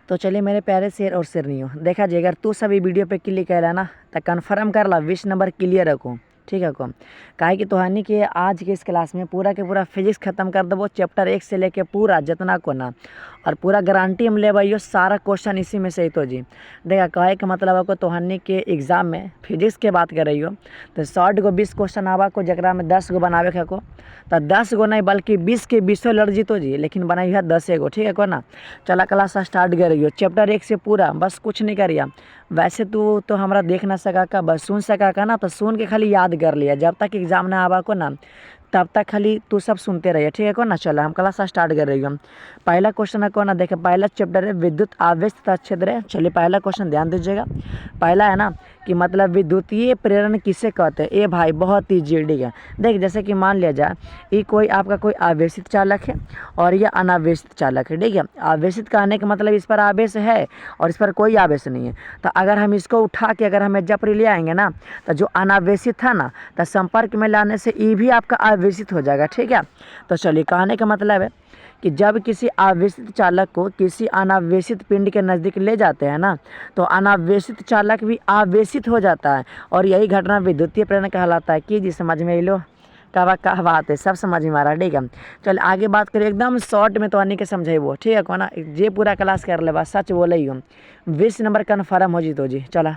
तो चलिए मेरे प्यारे शेर और शेरनियों, देखा जी अगर तू सभी वीडियो पे क्लिक कैला ना तो कन्फर्म कर ला 20 नंबर क्लियर रखो। ठीक है को काहे कि तोहानी के आज के इस क्लास में पूरा के पूरा फिजिक्स खत्म कर देबो, चैप्टर 1 से लेके पूरा जितना को ना, और पूरा गारंटी हम ले भाइयो सारा क्वेश्चन इसी में से ही। तो जी देखा कहे के मतलब आपको तोहानी के एग्जाम में फिजिक्स के बात कर रही हो तो 100 गो 20 क्वेश्चन आवा को, जरा में 10 गो बनावे के को तो 10 गो नहीं बल्कि 20 के 20 लड़ जीतो जी, लेकिन बनाई है 10 गो। ठीक है को ना, चला क्लास स्टार्ट कर रही हो चैप्टर 1 से पूरा, बस कुछ नहीं करिए। वैसे तू तो हमारा देख ना सका का, बस सुन सका का ना, तो सुन के खाली याद कर लिया, जब तक एग्जाम ना आवा को ना तब तक खाली तू सब सुनते रहिए। ठीक है को ना, चलो हम क्लास स्टार्ट कर रही हूँ। पहला क्वेश्चन है को ना, देखे पहला चैप्टर है विद्युत आवेश तथा क्षेत्र है। चलिए पहला क्वेश्चन ध्यान दीजिएगा। पहला है ना कि मतलब विद्युतीय प्रेरण किसे कहते हैं। ए भाई बहुत ईजी है। ठीक है देख, जैसे कि मान लिया जाए ये कोई आपका कोई आवेशित चालक है और यह अनावेशित चालक है। ठीक है, आवेशित कहने का मतलब इस पर आवेश है और इस पर कोई आवेश नहीं है। तो अगर हम इसको उठा के अगर हम जब ले आएंगे ना तो जो अनावेशित था ना तो संपर्क में लाने से ये भी आपका आवेशित हो जाएगा। ठीक है, तो चलिए कहने का मतलब है कि जब किसी आवेशित चालक को किसी अनावेशित पिंड के नज़दीक ले जाते हैं ना तो अनावेशित चालक भी आवेशित हो जाता है, और यही घटना विद्युतीय प्रेरण कहलाता है। कि जी समझ में लो का बात है, सब समझ में आ रहा है। ठीक है, चल आगे बात करें एकदम शॉर्ट में तो आने के समझे वो। ठीक है को ना, जे पूरा क्लास कर ले बस सच बोले ही हम 20 नंबर कन्फर्म हो जी। तो जी चला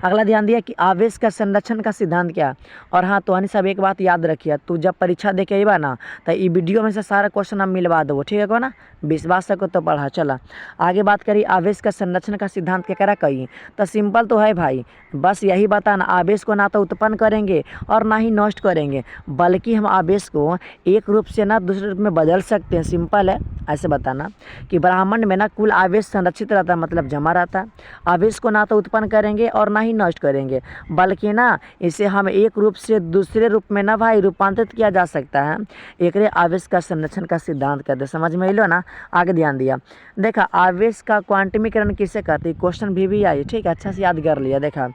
अगला ध्यान दिया कि आवेश का संरक्षण का सिद्धांत क्या है। और हाँ तो हनी सब एक बात याद रखिए, तू जब परीक्षा दे के अबा ना तो ये वीडियो में से सारा क्वेश्चन हम मिलवा दो। ठीक है को ना, विश्वास सको तो पढ़ा। चला आगे बात करी आवेश का संरक्षण का सिद्धांत क्या करा कही, तो सिंपल तो है भाई, बस यही बताना आवेश को ना तो उत्पन्न करेंगे और ना ही नष्ट करेंगे, बल्कि हम आवेश को एक रूप से ना दूसरे रूप में बदल सकते हैं। सिंपल है, ऐसे बताना कि ब्रह्मांड में ना कुल आवेश संरक्षित रहता है, मतलब जमा रहता है। आवेश को ना तो उत्पन्न करेंगे और ना ही नष्ट करेंगे, बल्कि ना इसे हम एक रूप से दूसरे रूप में ना भाई रूपांतरित किया जा सकता है। एक आवेश का संरक्षण का सिद्धांत कहते हैं। समझ में लो ना, आगे ध्यान दिया। देखा आवेश का क्वांटमीकरण किसे कहते हैं, क्वेश्चन भी आई। ठीक है, अच्छा से याद कर लिया। देखा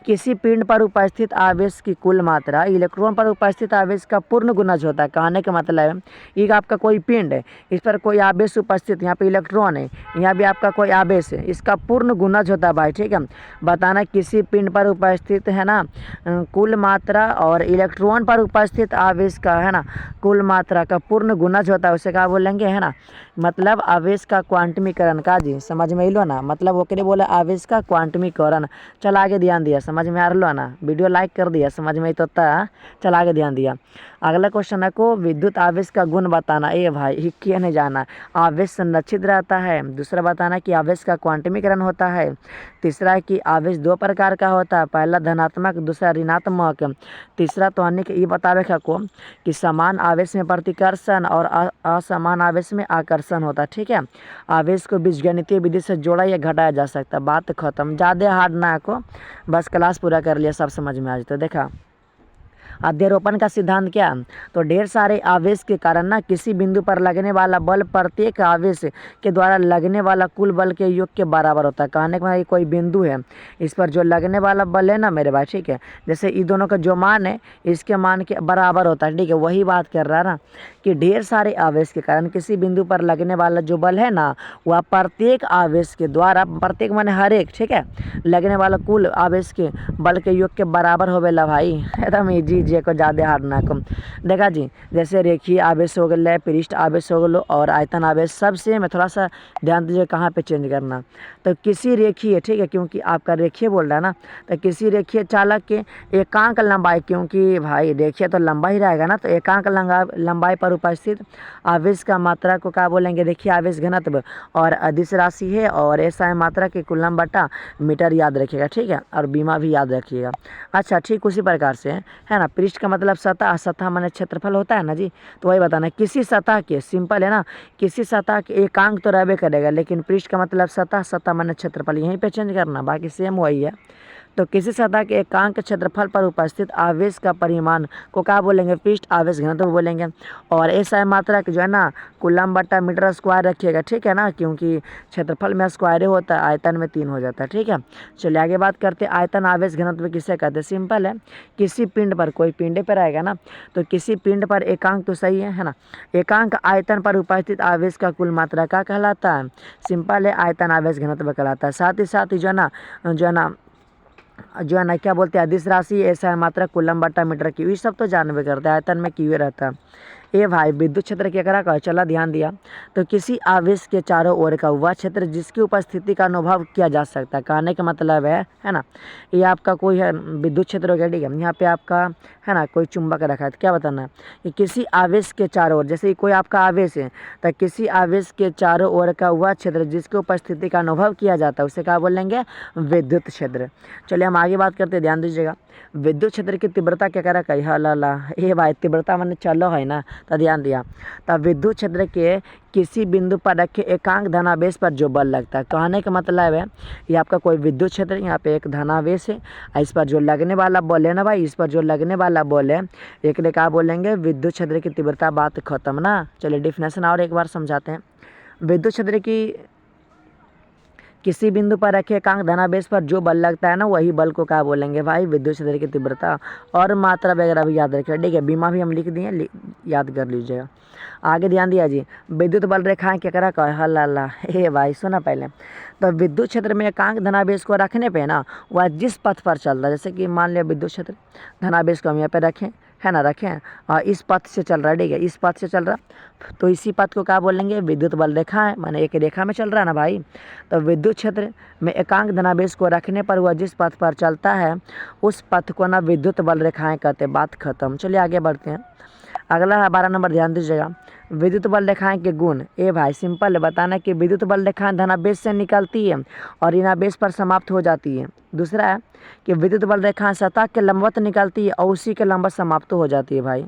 किसी पिंड पर उपस्थित आवेश की कुल मात्रा इलेक्ट्रॉन पर उपस्थित आवेश का पूर्ण गुणज होता है। कहने का मतलब है ये आपका कोई पिंड है, इस पर कोई आवेश उपस्थित, यहाँ पे इलेक्ट्रॉन है, यहाँ भी आपका कोई आवेश है, इसका पूर्ण गुणज होता है भाई। ठीक है, बताना किसी पिंड पर उपस्थित है ना कुल मात्रा और इलेक्ट्रॉन पर उपस्थित आवेश का है ना कुल मात्रा का पूर्ण गुणज होता है, उसे क्या बोलेंगे है ना, मतलब आवेश का क्वांटमीकरण का जी। समझ में लो ना, मतलब वो के बोले आवेश का क्वांटमीकरण। चल आगे ध्यान दिया, समझ में आ रहा ना, वीडियो लाइक कर दिया, समझ में तो था। चल आगे ध्यान दिया। अगला क्वेश्चन है को विद्युत आवेश का गुण बताना। ए भाई ही क्या नहीं जाना, आवेश संरक्षित रहता है। दूसरा बताना कि आवेश का क्वांटमीकरण होता है। तीसरा है कि आवेश दो प्रकार का होता है, पहला धनात्मक दूसरा ऋणात्मक। तीसरा तो अन्य ये बतावे को कि समान आवेश में प्रतिकर्षण और असमान आवेश में आकर्षण होता है। ठीक है, आवेश को बीजगणितीय विधि से जोड़ा या घटाया जा सकता है। बात खत्म, ज़्यादा हार्ड ना को, बस क्लास पूरा कर लिया, सब समझ में आ जाता। देखा अध्यारोपण का सिद्धांत क्या, तो ढेर सारे आवेश के कारण ना किसी बिंदु पर लगने वाला बल प्रत्येक आवेश के द्वारा लगने वाला कुल बल के योग के बराबर होता है। कहने का मतलब कोई बिंदु है, इस पर जो लगने वाला बल है ना मेरे भाई, ठीक है, जैसे इन दोनों का जो मान है इसके मान के बराबर होता है। ठीक है, वही बात कर रहा है ना कि ढेर सारे आवेश के कारण किसी बिंदु पर लगने वाला जो बल है ना वह प्रत्येक आवेश के द्वारा, प्रत्येक माने हर एक, ठीक है, लगने वाला कुल आवेश के बल के योग के बराबर होवेला भाई। एकदम इजी जे को ज़्यादा हार्ड ना कम। देखा जी जैसे रेखीय आवेश हो गए, पृष्ठ आवेश हो गए और आयतन आवेश, सबसे मैं थोड़ा सा ध्यान दीजिए कहाँ पे चेंज करना। तो किसी रेखीय, ठीक है, क्योंकि आपका रेखीय बोल रहा है ना, तो किसी रेखीय चालक के एकांक लंबाई, क्योंकि भाई रेखीय तो लंबा ही रहेगा ना, तो एकांक लंबाई पर उपस्थित आवेश का मात्रा को क्या बोलेंगे, रेखीय आवेश घनत्व, और अदिश राशि है और ऐसा है मात्रा के कूलम बटा मीटर याद रखिएगा। ठीक है, और बीमा भी याद रखिएगा। अच्छा ठीक उसी प्रकार से है ना, पृष्ठ का मतलब सतह, सतह माने क्षेत्रफल होता है ना जी, तो वही बताना किसी सतह के, सिंपल है ना, किसी सतह के एकांक तो रहबे करेगा, लेकिन पृष्ठ का मतलब सतह, सतह माने क्षेत्रफल, यहीं पे चेंज करना, बाकी सेम वही है। तो किसी सतह के एकांक क्षेत्रफल पर उपस्थित आवेश का परिमाण को क्या बोलेंगे, पृष्ठ आवेश घनत्व बोलेंगे। और ऐसा मात्रक जो है ना कूलम बटा मीटर स्क्वायर रखिएगा, ठीक है ना, क्योंकि क्षेत्रफल में स्क्वायर होता है, आयतन में 3 हो जाता है, ठीक है। चलिए आगे बात करते हैं, आयतन आवेश घनत्व किसे कहते हैं। सिंपल है, किसी पिंड पर, कोई पिंड पर आएगा ना, तो किसी पिंड पर एकांक तो सही है ना, एकांक आयतन पर उपस्थित आवेश का कुल मात्रा क्या कहलाता है, सिंपल है, आयतन आवेश घनत्व कहलाता है। साथ ही जो है ना क्या बोलते हैं, अदिश राशि ऐसा है मात्रा कूलम बटा मीटर की, ये सब तो जानबे करते हैं, आयतन में क्यू रहता है। ए भाई विद्युत क्षेत्र क्या करा, चला ध्यान दिया, तो किसी आवेश के चारों ओर का वह क्षेत्र जिसकी उपस्थिति का अनुभव किया जा सकता है, कहने का मतलब है ना, ये आपका कोई है विद्युत क्षेत्र हो गया, ठीक है। यहाँ पे आपका है ना कोई चुंबक रखा है, तो क्या बताना है कि किसी आवेश के चारों ओर, जैसे कोई आपका आवेश है तो किसी आवेश के चारों ओर का वह क्षेत्र जिसकी उपस्थिति का अनुभव किया जाता है उसे क्या बोलेंगे, विद्युत क्षेत्र। चलिए हम आगे बात करते हैं, ध्यान दीजिएगा, विद्युत क्षेत्र की तीव्रता क्या करा कही, हला ये भाई तीव्रता मैंने चलो है ना, तो ध्यान दिया, तब विद्युत क्षेत्र के किसी बिंदु पर रखे एकांक धनावेश पर जो बल लगता है, कहने का मतलब है ये आपका कोई विद्युत क्षेत्र, यहाँ पे एक धनावेश है, इस पर जो लगने वाला बल है ना भाई, इस पर जो लगने वाला बल है, एक ने क्या बोलेंगे, विद्युत क्षेत्र की तीव्रता, बात खत्म ना। चलिए डिफिनेशन और एक बार समझाते हैं, विद्युत क्षेत्र की किसी बिंदु पर रखे एकांक धनावेश पर जो बल लगता है ना, वही बल को क्या बोलेंगे भाई, विद्युत क्षेत्र की तीव्रता। और मात्रा वगैरह भी याद रखिए, ठीक है, बीमा भी हम लिख दिए, याद कर लीजिएगा। आगे ध्यान दिया जी, विद्युत बल रेखाएं क्या करा कहा, हल्ला हे भाई सुना पहले, तो विद्युत क्षेत्र में एकांक धनावेश को रखने पे ना, वह जिस पथ पर चल रहा है, जैसे कि मान लिया विद्युत क्षेत्र धनावेश को हम यहाँ पे रखें, है ना, रखें, और इस पथ से चल रहा है, ठीक है, इस पथ से चल रहा, तो इसी पथ को क्या बोलेंगे, विद्युत बल रेखा है, माने एक रेखा में चल रहा है ना भाई। तो विद्युत क्षेत्र में एकांक धनावेश को रखने पर वह जिस पथ पर चलता है उस पथ को ना विद्युत बल रेखाएं कहते हैं, बात खत्म। चलिए आगे बढ़ते हैं, अगला है 12 नंबर, ध्यान दीजिएगा, विद्युत बल रेखाएं के गुण। ए भाई सिंपल है, बताना कि विद्युत बल रेखाएं धनावेश से निकलती है और ऋणावेश पर समाप्त हो जाती है। दूसरा है कि विद्युत बल रेखाएं सतह के लंबवत निकलती है और उसी के लंबवत समाप्त हो जाती है भाई।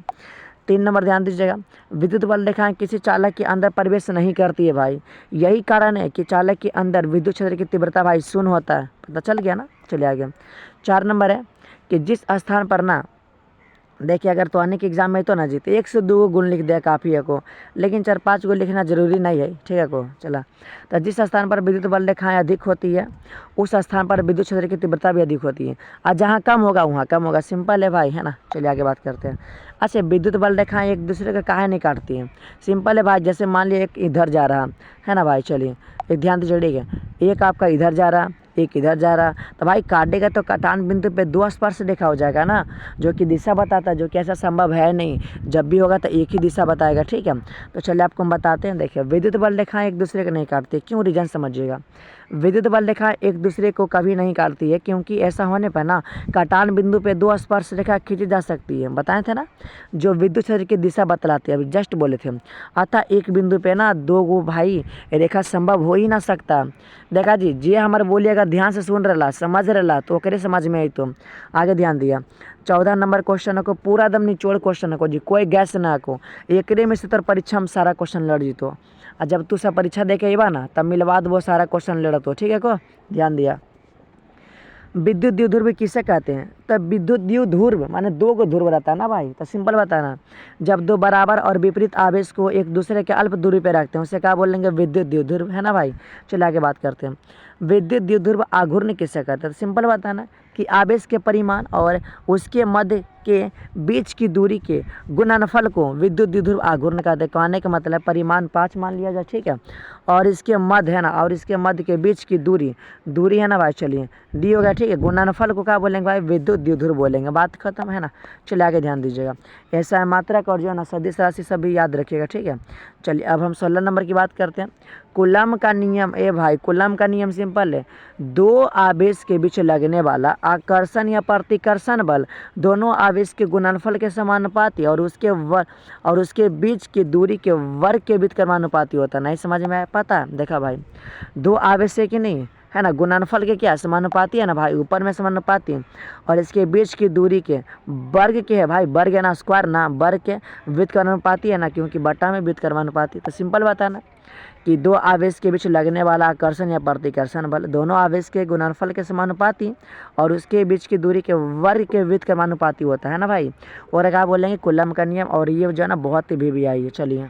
3 नंबर ध्यान दीजिएगा, विद्युत बल रेखाएं किसी चालक के अंदर प्रवेश नहीं करती है भाई, यही कारण है कि चालक के अंदर विद्युत क्षेत्र की तीव्रता भाई शून्य होता है, पता चल गया ना। चलिए आगे 4 नंबर है कि जिस स्थान पर ना, देखिए अगर तो आने के एग्जाम में तो ना जीते 1 से 2 गुण लिख दिया काफ़ी है को, लेकिन 4-5 को लिखना जरूरी नहीं है, ठीक है को। चला, तो जिस स्थान पर विद्युत बल रेखाएं अधिक होती है उस स्थान पर विद्युत क्षेत्र की तीव्रता भी अधिक होती है, और जहाँ कम होगा वहाँ कम होगा, सिंपल है भाई, है ना। चलिए आगे बात करते हैं। अच्छा, विद्युत बल रेखाएं एक दूसरे का काहे नहीं काटती हैं, सिंपल है भाई, जैसे मान लिया एक इधर जा रहा है ना भाई, चलिए एक ध्यान दीजिए, ठीक है, एक आपका इधर जा रहा, एक इधर जा रहा, तो भाई काटेगा तो कटान बिंदु पे 2 स्पर्श रेखा हो जाएगा ना, जो कि दिशा बताता है, जो कि ऐसा संभव है नहीं, जब भी होगा तो एक ही दिशा बताएगा, ठीक है। तो चलिए आपको हम बताते हैं, देखिए विद्युत बल रेखाएं एक दूसरे को नहीं काटती, क्यों, रीजन समझिएगा। विद्युत बल रेखा एक दूसरे को कभी नहीं काटती है, क्योंकि ऐसा होने पर ना कटान बिंदु पे 2 स्पर्श रेखा खींची जा सकती है, बताए थे ना, जो विद्युत क्षेत्र की दिशा बतलाती है, अभी जस्ट बोले थे। अतः एक बिंदु पे ना 2 गो भाई रेखा संभव हो ही ना सकता। देखा जी, जे हमारे बोलिए अगर ध्यान से सुन रहा समझ रहा तो ओकरे समझ में आई। तो आगे ध्यान दिया, 14 नंबर क्वेश्चन को पूरा दम निचोड़ क्वेश्चन को जी, कोई गैस ना को, एकरे में से तो परीक्षा में सारा क्वेश्चन लड़ जीतो, और जब तू सब परीक्षा दे के अबा ना तब मिलवा वो सारा क्वेश्चन लड़त हो, ठीक है को। ध्यान दिया, विद्युत द्विध्रुव किसे कहते हैं, तो विद्युत द्विध्रुव माने 2 को ध्रुव रहता है ना भाई, तो सिंपल बताना, जब 2 बराबर और विपरीत आवेश को एक दूसरे के अल्प दूरी पे रखते हैं उसे क्या बोलेंगे, विद्युत द्विध्रुव, है ना भाई। चलिए आगे बात करते हैं, विद्युत द्विध्रुव आघूर्ण किसे कहते हैं, तो सिंपल बताना कि आवेश के परिमाण और उसके मध्य के बीच की दूरी के गुणनफल को विद्युत द्विध्रुव आघूर्ण कहते हैं, कहने का मतलब परिमाण 5 मान लिया जाए, ठीक है, और इसके मध्य है ना, और इसके मध्य के बीच की दूरी है ना भाई, चलिए डी हो गया, ठीक है, गुणनफल को क्या बोलेंगे भाई, विद्युत द्विध्रुव बोलेंगे, बात खत्म, है ना। चलिए आगे ध्यान दीजिएगा, ऐसा है मात्रक और जो है ना सदिश राशि सभी याद रखिएगा, ठीक है। चलिए अब हम 16 नंबर की बात करते हैं, कूलम का नियम। ए भाई कूलम का नियम सिंपल है, 2 आवेश के बीच लगने वाला आकर्षण या प्रतिकर्षण बल दोनों आवेश के गुणनफल के समानुपाती और उसके बीच की दूरी के वर्ग के बीच कर्मानुपाती होता है। नहीं समझ में आया, पता है, देखा भाई 2 आवेश है कि नहीं, है ना, गुणनफल के क्या समानुपाती है ना भाई, ऊपर में समानुपाती, और इसके बीच की दूरी के वर्ग के है भाई, वर्ग है ना, स्क्वायर ना, वर्ग के व्युत्क्रमानुपाती है ना, क्योंकि बटा में व्युत्क्रमानुपाती। तो सिंपल बताना कि दो आवेश के बीच लगने वाला आकर्षण या प्रतिकर्षण बल दोनों आवेश के गुणनफल के समानुपाती और उसके बीच की दूरी के वर्ग के वृत्त के समानुपाती होता है ना भाई। और क्या बोलेंगे कूलम का नियम, और ये जो है ना बहुत ही VVI है। चलिए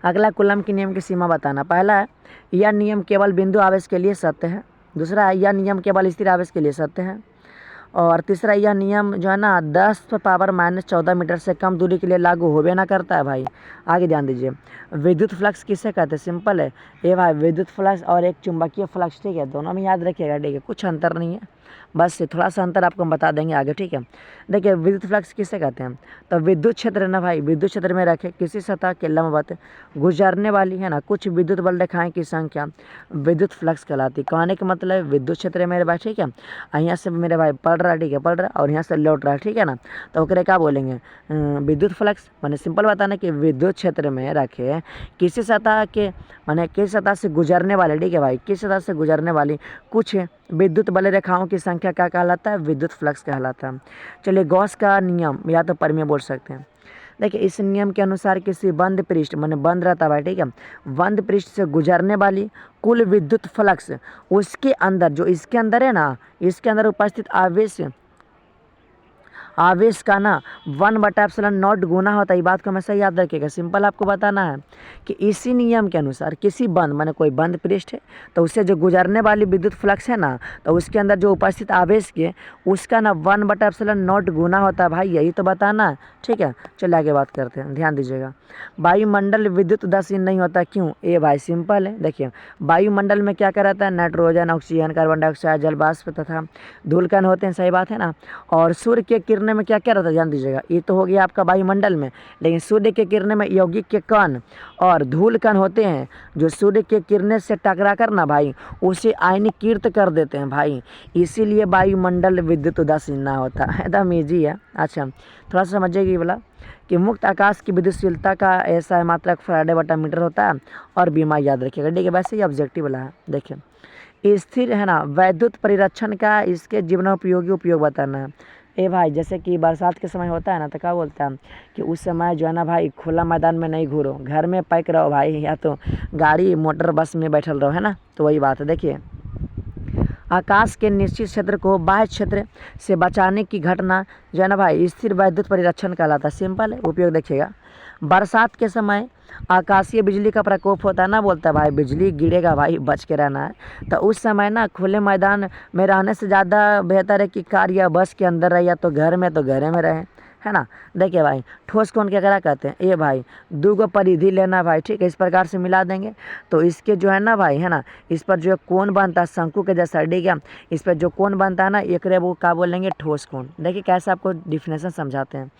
अगला कूलम के नियम की सीमा बताना। पहला है यह नियम केवल बिंदु आवेश के लिए सत्य है। दूसरा है यह नियम केवल स्थिर आवेश के लिए सत्य है। और तीसरा यह नियम जो है ना 10⁻⁻14 मीटर से कम दूरी के लिए लागू होबे ना करता है भाई। आगे ध्यान दीजिए, विद्युत फ्लक्स किसे कहते हैं? सिंपल है ये भाई, विद्युत फ्लक्स और एक चुंबकीय फ्लक्स, ठीक है, दोनों में याद रखिएगा, ठीक है, कुछ अंतर नहीं है, बस थोड़ा सा अंतर आपको हम बता देंगे आगे, ठीक है। देखिए विद्युत फ्लक्स किसे कहते हैं? तो विद्युत क्षेत्र ना भाई, विद्युत क्षेत्र में रखे किसी सतह के लंबवत गुजरने वाली है ना कुछ विद्युत बल रेखाएं की संख्या विद्युत फ्लक्स कहलाती है। कहने का मतलब विद्युत क्षेत्र मेरे भाई, ठीक है, यहाँ से मेरे भाई पढ़ रहा है, ठीक है, पढ़ रहा है और यहाँ से लौट रहा है, ठीक है ना, तो ओकरे क्या बोलेंगे? विद्युत फ्लक्स। मैंने सिंपल बताना कि विद्युत क्षेत्र में रखे किसी सतह के माने किसी सतह से गुजरने वाले, ठीक है भाई, किसी सतह से गुजरने वाली कुछ विद्युत बल रेखाओं की संख्या क्या कहलाता है? विद्युत फ्लक्स कहलाता है। चलिए गॉस का नियम या तो परमीय बोल सकते हैं। देखिए इस नियम के अनुसार किसी बंद पृष्ठ माने बंद रहता है, ठीक है, बंद पृष्ठ से गुजरने वाली कुल विद्युत फ्लक्स उसके अंदर जो इसके अंदर है ना, इसके अंदर उपस्थित आवेश का ना 1/ε0 गुना होता है। ये बात को हमेशा याद रखिएगा। सिंपल आपको बताना है कि इसी नियम के अनुसार किसी बंद माने कोई बंद पृष्ठ है तो उससे जो गुजरने वाली विद्युत फ्लक्स है ना, तो उसके अंदर जो उपस्थित आवेश के उसका ना 1/ε0 गुना होता है भाई, यही तो बताना है, ठीक है। चलिए आगे बात करते हैं, ध्यान दीजिएगा। वायुमंडल विद्युत उदासीन नहीं होता, क्यों? ये भाई सिंपल है। देखिए वायुमंडल में क्या क्या रहता है? नाइट्रोजन, ऑक्सीजन, कार्बन डाइऑक्साइड, जल वाष्प तथा धूलकण होते हैं, सही बात है ना। और सूर्य के किरणें में क्या क्या रहता है? ध्यान दीजिएगा, ये तो हो गया आपका वायुमंडल में, लेकिन सूर्य के किरणें में यौगिक के कण और धूल कण होते हैं जो सूर्य के किरणें से टकरा कर ना भाई उसे आयनीकृत कर देते हैं भाई, इसीलिए वायुमंडल विद्युत उदासीन ना होता है। एकदम ईजी है। अच्छा थोड़ा सा समझिएगा ये वाला कि मुक्त आकाश की विद्युतशीलता का ऐसा मात्रक फैराडे/मीटर होता है और बीमा याद रखिएगा, ठीक है, वैसे ही ऑब्जेक्टिव वाला है। देखिए स्थिर है ना वैद्युत परिरक्षण का इसके जीवनोपयोगी उपयोग बताना है। ए भाई जैसे कि बरसात के समय होता है ना, तो क्या बोलता है कि उस समय जो है ना भाई खुला मैदान में नहीं घूरो, घर में पैक रहो भाई, या तो गाड़ी मोटर बस में बैठल रहो, है ना, तो वही बात है। देखिए आकाश के निश्चित क्षेत्र को बाह्य क्षेत्र से बचाने की घटना जो है ना भाई स्थिर वैद्युत परिरक्षण कहलाता है। सिंपल है, उपयोग देखिएगा। बरसात के समय आकाशीय बिजली का प्रकोप होता है ना, बोलता है भाई बिजली गिरेगा भाई, बच के रहना है। तो उस समय ना खुले मैदान में रहने से ज़्यादा बेहतर है कि कार या बस के अंदर रहे, या तो घर में रहे, है ना। देखिए भाई ठोस कोण क्या कहते हैं? ये भाई दो परिधि लेना भाई, ठीक है, इस प्रकार से मिला देंगे तो इसके जो है ना भाई, है ना, इस पर जो कोण बनता है शंकु के जैसा, ठीक है, इस पर जो कोण बनता है ना एक वो क्या बोलेंगे? ठोस कोण। देखिए कैसे आपको डिफिनेशन समझाते हैं।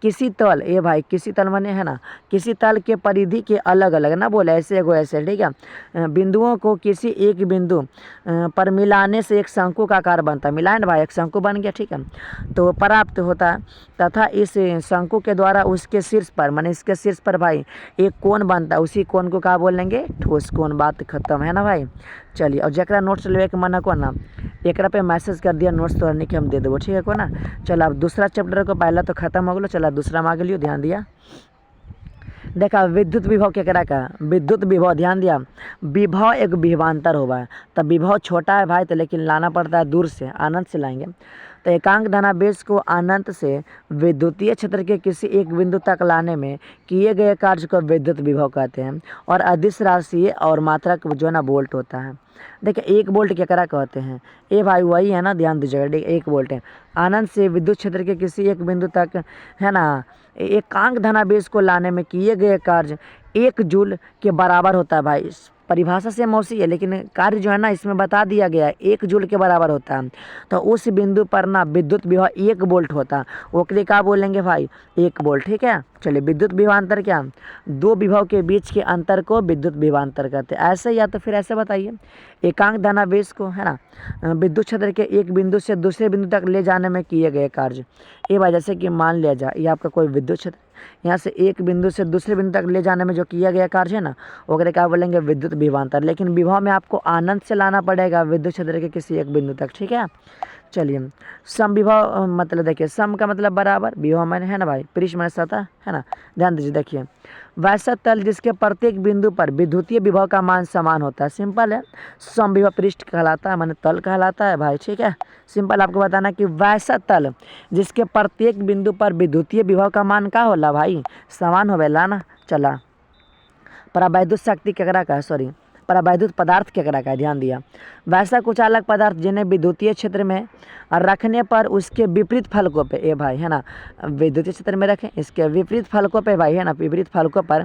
किसी तल, ये भाई किसी तल माने है ना किसी तल के परिधि के अलग अलग ना बोले ऐसे एगो ऐसे, ठीक है, बिंदुओं को किसी एक बिंदु पर मिलाने से एक शंकु का आकार बनता है। मिलाए ना भाई, एक शंकु बन गया, ठीक है, तो प्राप्त होता है तथा इस शंकु के द्वारा उसके शीर्ष पर माने इसके शीर्ष पर भाई एक कोण बनता है, उसी कोण को क्या बोलेंगे? ठोस कोण। बात खत्म है ना भाई। चलिए और जरा नोट्स लेवे के मन को ना एक पे मैसेज कर दिया नोट्स तो के हम दे देवो, ठीक है को ना। चलो अब दूसरा चैप्टर को पहला तो खत्म हो गलो, चलो दूसरा में आ गलियो, ध्यान दिया। देखा विद्युत विभव केकरा का? विद्युत विभव, ध्यान दिया, विभव एक विभवांतर होगा है, तब विभव छोटा है भाई तो लेकिन लाना पड़ता है दूर से, अनंत से लाएंगे। तो एकांक धनावेश को अनंत से विद्युतीय क्षेत्र के किसी एक बिंदु तक लाने में किए गए कार्य को विद्युत विभव कहते हैं, और अदिश राशि और मात्रक जो है ना वोल्ट होता है। देखिए 1 वोल्ट केकरा कहते हैं? ए भाई वही है ना, ध्यान दीजिएगा, 1 वोल्ट है। अनंत से विद्युत क्षेत्र के किसी एक बिंदु तक, है ना, एकांक धनावेश को लाने में किए गए कार्य 1 जूल के बराबर होता है भाई। परिभाषा से मौसी है लेकिन कार्य जो है ना इसमें बता दिया गया है 1 जूल के बराबर होता है। तो उस बिंदु पर ना विद्युत विभव 1 वोल्ट होता है, ओकरे क्या बोलेंगे भाई? 1 वोल्ट, ठीक है। चलिए विद्युत विभवांतर क्या? 2 विभव के बीच के अंतर को विद्युत विभवांतर कहते हैं। ऐसे या तो फिर ऐसे बताइए, एकांक धनावेश को, है ना, विद्युत क्षेत्र के एक बिंदु से दूसरे बिंदु तक ले जाने में किए गए कार्य। ये भाई जैसे कि मान लिया जाए ये आपका कोई विद्युत क्षेत्र, यहाँ से एक बिंदु से दूसरे बिंदु तक ले जाने में जो किया गया कार्य है ना ओकरे क्या बोलेंगे? विद्युत विभवांतर। लेकिन विभव में आपको अनंत से लाना पड़ेगा विद्युत क्षेत्र के किसी एक बिंदु तक, ठीक है। चलिए समविभव मतलब देखिए सम का मतलब बराबर, विभव मैंने है ना भाई, पृष्ठ मैंने सतह है ना। ध्यान दीजिए देखिए वैसा तल जिसके प्रत्येक बिंदु पर विद्युतीय विभव का मान समान होता है। सिंपल है, समविभव पृष्ठ कहलाता है माने तल कहलाता है भाई, ठीक है। सिंपल आपको बताना कि वैसा तल जिसके प्रत्येक बिंदु पर विद्युतीय विभव का मान का होला भाई, समान होवेला ना। चला परावैद्युत शक्ति केकरा का है, सॉरी परावैद्युत पदार्थ केकरा का है, ध्यान दिया। वैसा कुछ अलग पदार्थ जिन्हें विद्युतीय क्षेत्र में रखने पर उसके विपरीत फलकों पे, ए भाई है ना, विद्युतीय क्षेत्र में रखें इसके विपरीत फलकों पे भाई है ना, विपरीत फलकों पर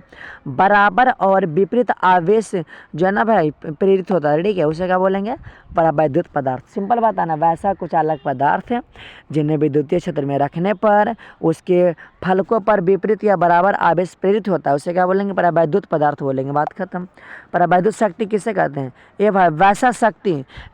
बराबर और विपरीत आवेश जो है ना भाई प्रेरित होता है, ठीक है, उसे क्या बोलेंगे, परावैद्युत पदार्थ। सिंपल बात है ना, वैसा कुछ अलग पदार्थ है जिन्हें विद्युतीय क्षेत्र में रखने पर उसके फलकों पर विपरीत या बराबर आवेश प्रेरित होता है, उसे क्या बोलेंगे, परावैद्युत पदार्थ बोलेंगे। बात खत्म। परावैद्युत शक्ति किसे कहते हैं, ये भाई वैसा शक्ति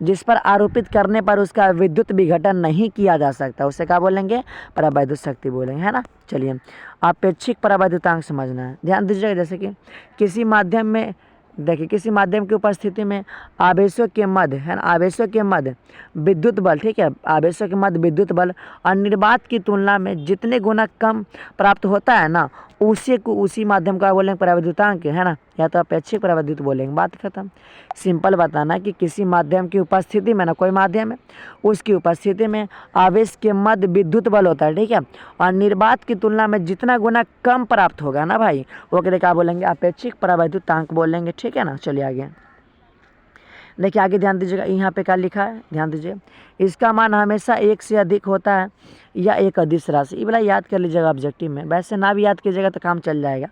जिस पर आरोपित करने पर उसका विद्युत विघटन नहीं किया जा सकता, उसे क्या बोलेंगे, परावैद्युत शक्ति बोलेंगे, है ना। चलिए अपेक्षिक परावैद्युतांक समझना है, ध्यान दीजिएगा। जैसे कि किसी माध्यम में देखिए, किसी माध्यम की उपस्थिति में आवेशों के मध्य है ना, आवेशों के मध्य विद्युत बल, ठीक है, आवेशों के मध्य विद्युत बल अनिर्बात की तुलना में जितने गुना कम प्राप्त होता है ना, उसी को उसी माध्यम का बोलेंगे परावैद्युतांक, है ना, या तो अपेक्षिक परावैद्युत बोलेंगे। बात खत्म। सिंपल बताना कि किसी माध्यम की उपस्थिति में ना, कोई माध्यम है उसकी उपस्थिति में आवेश के मध्य विद्युत बल होता है, ठीक है, और निर्वात की तुलना में जितना गुना कम प्राप्त होगा ना भाई, वो के लिए क्या बोलेंगे, अपेक्षिक परावैद्युतांक बोलेंगे, ठीक है ना। चलिए आगे देखिए, आगे ध्यान दीजिएगा, यहाँ पे क्या लिखा है, ध्यान दीजिए, इसका मान हमेशा एक से अधिक होता है या एक अदिश राशि। ये वाला याद कर लीजिएगा ऑब्जेक्टिव में, वैसे ना भी याद कीजिएगा तो काम चल जाएगा।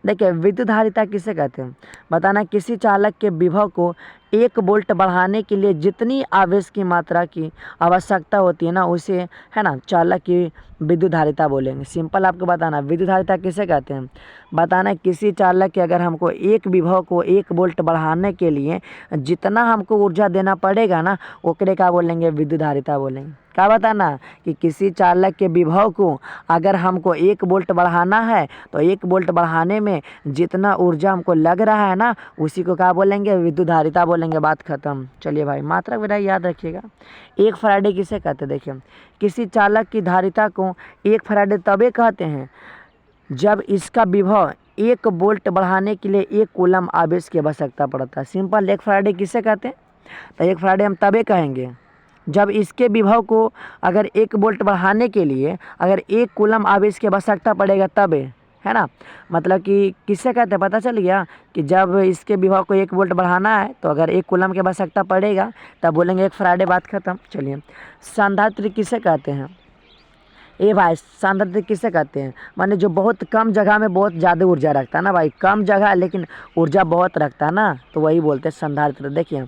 देखिए विद्युत धारिता किसे कहते हैं, बताना किसी चालक के विभव को 1 वोल्ट बढ़ाने के लिए जितनी आवेश की मात्रा की आवश्यकता होती है ना, उसे है ना चालक की विद्युत धारिता बोलेंगे। सिंपल आपको बताना विद्युत धारिता किसे कहते हैं, बताना किसी चालक के अगर हमको एक विभव को 1 वोल्ट बढ़ाने के लिए जितना हमको ऊर्जा देना पड़ेगा ना, ओकरे का बोलेंगे, विद्युत धारिता बोलेंगे। क्या बताना कि किसी चालक के विभव को अगर हमको 1 वोल्ट बढ़ाना है तो 1 वोल्ट बढ़ाने में जितना ऊर्जा हमको लग रहा है ना, उसी को क्या बोलेंगे, विद्युत धारिता बोलेंगे। बात खत्म। चलिए भाई मात्रक विधायक याद रखिएगा। 1 फैराडे किसे कहते हैं, देखिए किसी चालक की धारिता को 1 फैराडे तबे कहते हैं जब इसका विभव 1 वोल्ट बढ़ाने के लिए 1 कूलम आवेश की आवश्यकता पड़ता है। सिंपल 1 फैराडे किसे कहते हैं, तो 1 फैराडे हम तबे कहेंगे जब इसके विभव को अगर 1 वोल्ट बढ़ाने के लिए अगर 1 कूलम आवेश की आवश्यकता पड़ेगा तबे, है ना। मतलब कि किससे कहते हैं, पता चल गया कि जब इसके विभव को 1 वोल्ट बढ़ाना है तो अगर 1 कूलम की आवश्यकता पड़ेगा तब बोलेंगे 1 फैराडे। बात खत्म। चलिए सांधारित्र किसे कहते हैं, ए भाई सांधारित्र किसे कहते हैं, माने जो बहुत कम जगह में बहुत ज़्यादा ऊर्जा रखता है ना भाई, कम जगह लेकिन ऊर्जा बहुत रखता है ना, तो वही बोलते हैं संधारित्र। देखिए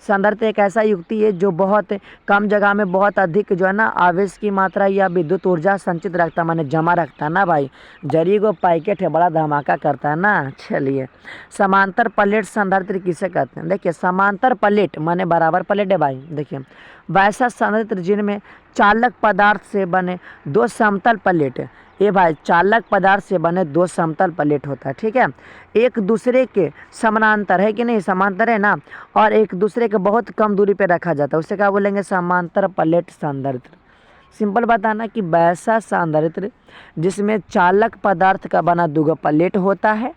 संधारित्र एक ऐसा युक्ति है जो बहुत कम जगह में बहुत अधिक जो है ना आवेश की मात्रा या विद्युत ऊर्जा संचित रखता है, माने जमा रखता है ना भाई। जरी को पैकेट है, बड़ा धमाका करता है ना। चलिए समांतर प्लेट संधारित्र किसे कहते हैं, देखिए समांतर प्लेट माने बराबर प्लेट है भाई। देखिए वैसा संधारित्र जिनमें चालक पदार्थ से बने 2 समतल प्लेट, ये भाई चालक पदार्थ से बने 2 समतल प्लेट होता है, ठीक है, एक दूसरे के समानांतर है कि नहीं, समांतर है ना, और एक दूसरे के बहुत कम दूरी पे रखा जाता है, उसे क्या बोलेंगे, समांतर प्लेट संधारित्र। सिंपल बताना कि वैसा संधारित्र जिसमें चालक पदार्थ का बना 2 प्लेट होता है